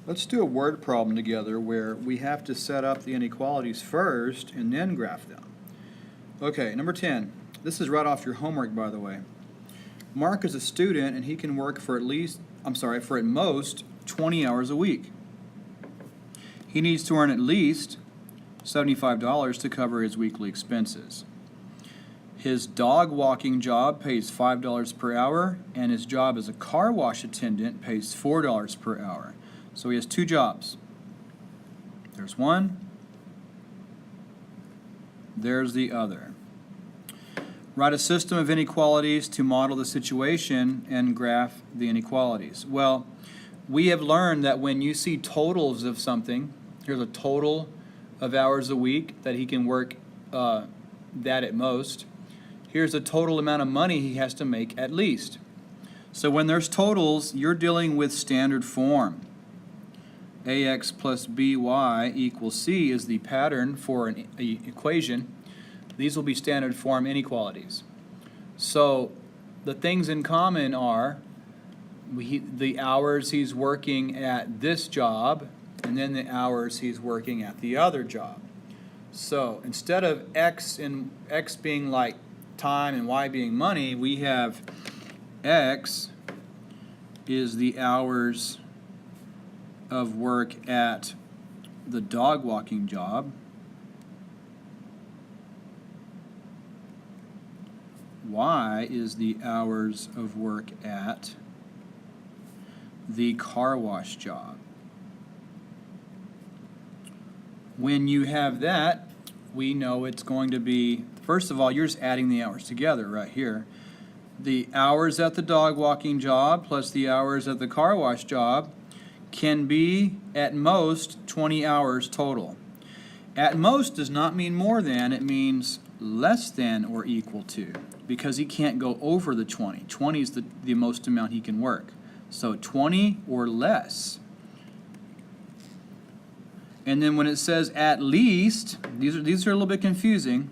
Let's do a word problem together where we have to set up the inequalities first and then graph them. Okay, number 10. This is right off your homework, by the way. Mark is a student and he can work for at most 20 hours a week. He needs to earn at least $75 to cover his weekly expenses. His dog walking job pays $5 per hour, and his job as a car wash attendant pays $4 per hour. So he has two jobs. There's one, there's the other. Write a system of inequalities to model the situation and graph the inequalities. Well, we have learned that when you see totals of something, here's a total of hours a week that he can work that at most. Here's the total amount of money he has to make at least. So when there's totals, you're dealing with standard form. AX plus BY equals C is the pattern for an equation. These will be standard form inequalities. So the things in common are the hours he's working at this job and then the hours he's working at the other job. So instead of X being like time and Y being money, we have X is the hours of work at the dog walking job. Y is the hours of work at the car wash job. When you have that, we know it's going to be, first of all, you're just adding the hours together right here. The hours at the dog walking job plus the hours at the car wash job can be at most 20 hours total. At most does not mean more than, it means less than or equal to, because he can't go over the 20. 20 is the most amount he can work. So 20 or less. And then when it says at least, these are a little bit confusing.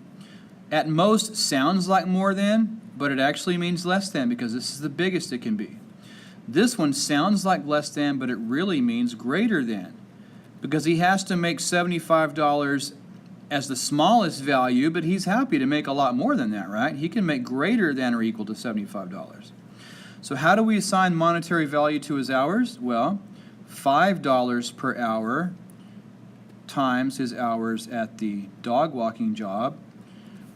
At most sounds like more than, but it actually means less than because this is the biggest it can be. This one sounds like less than, but it really means greater than, because he has to make $75 as the smallest value, but he's happy to make a lot more than that, right? He can make greater than or equal to $75. So how do we assign monetary value to his hours? Well, $5 per hour times his hours at the dog walking job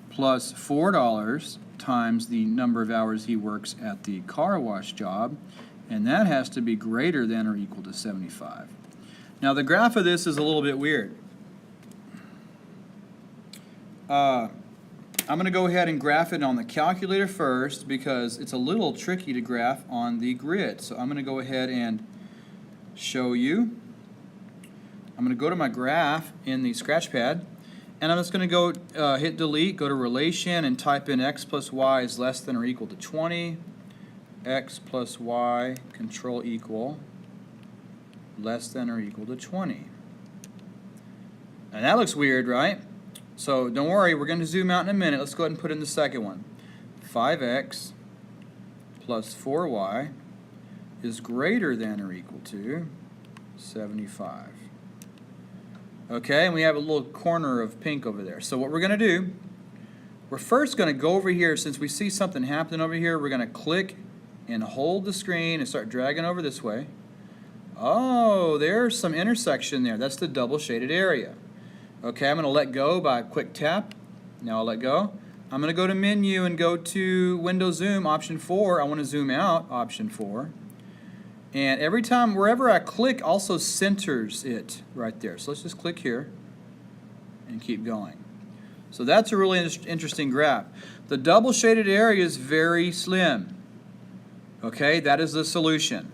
plus $4 times the number of hours he works at the car wash job, and that has to be greater than or equal to 75. Now the graph of this is a little bit weird. I'm going to go ahead and graph it on the calculator first because it's a little tricky to graph on the grid. So I'm going to go ahead and show you. I'm going to go to my graph in the Scratchpad, and I'm just going to go hit delete, go to relation, and type in x plus y is less than or equal to 20. X plus y, control equal, less than or equal to 20. And that looks weird, right? So don't worry, we're going to zoom out in a minute. Let's go ahead and put in the second one. 5x plus 4y is greater than or equal to 75. Okay, and we have a little corner of pink over there. So what we're going to do, we're first going to go over here. Since we see something happening over here, we're going to click and hold the screen and start dragging over this way. Oh, there's some intersection there. That's the double shaded area. Okay, I'm going to let go by a quick tap. Now I'll let go. I'm going to go to menu and go to window zoom, option 4. I want to zoom out, option 4. And every time, wherever I click, also centers it right there. So let's just click here and keep going. So that's a really interesting graph. The double shaded area is very slim. Okay, that is the solution.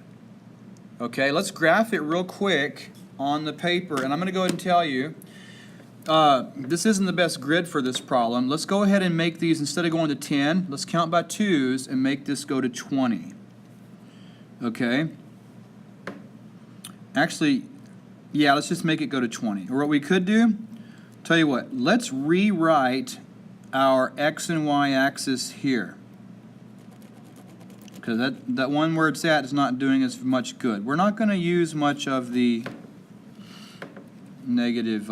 Okay, let's graph it real quick on the paper, and I'm going to go ahead and tell you, this isn't the best grid for this problem. Let's go ahead and make these, instead of going to 10, let's count by 2s and make this go to 20. Okay? Actually, yeah, let's just make it go to 20. Or what we could do, tell you what, let's rewrite our x and y axis here. because that one where it's at is not doing us much good. We're not going to use much of the negative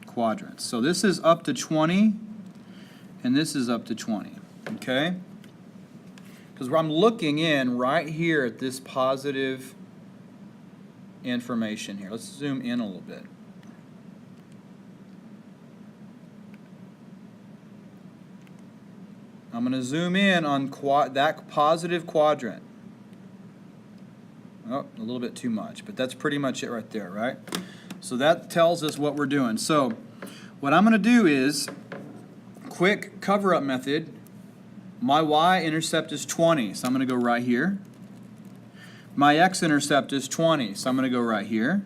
quadrants. So this is up to 20, and this is up to 20, okay? Because I'm looking in right here at this positive information here. Let's zoom in a little bit. I'm going to zoom in on that positive quadrant. Oh, a little bit too much, but that's pretty much it right there, right? So that tells us what we're doing. So what I'm going to do is, quick cover-up method, my y-intercept is 20, so I'm going to go right here. My x-intercept is 20, so I'm going to go right here.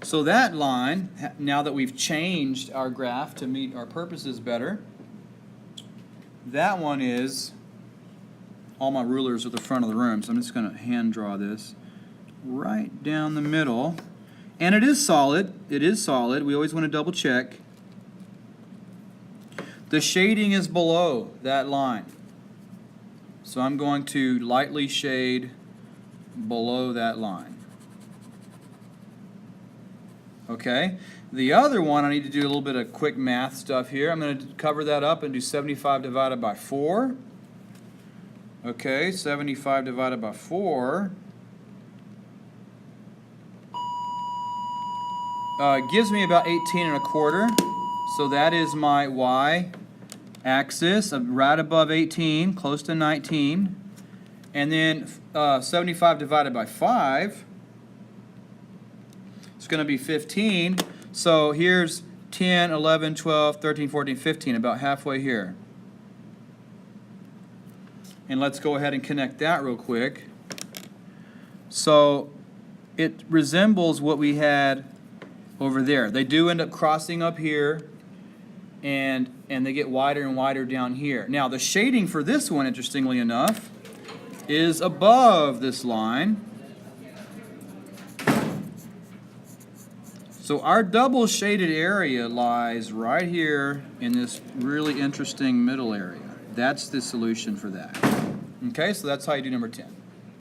So that line, now that we've changed our graph to meet our purposes better, that one is, all my rulers are at the front of the room, so I'm just going to hand draw this right down the middle. And it is solid. It is solid. We always want to double check. The shading is below that line. So I'm going to lightly shade below that line. Okay? The other one, I need to do a little bit of quick math stuff here. I'm going to cover that up and do 75 divided by 4. Okay, 75 divided by 4 gives me about 18 1/4. So that is my y-axis, right above 18, close to 19. And then 75 divided by 5 is going to be 15. So here's 10, 11, 12, 13, 14, 15, about halfway here. And let's go ahead and connect that real quick. So it resembles what we had over there. They do end up crossing up here, and they get wider and wider down here. Now the shading for this one, interestingly enough, is above this line. So our double shaded area lies right here in this really interesting middle area. That's the solution for that. Okay, so that's how you do number 10.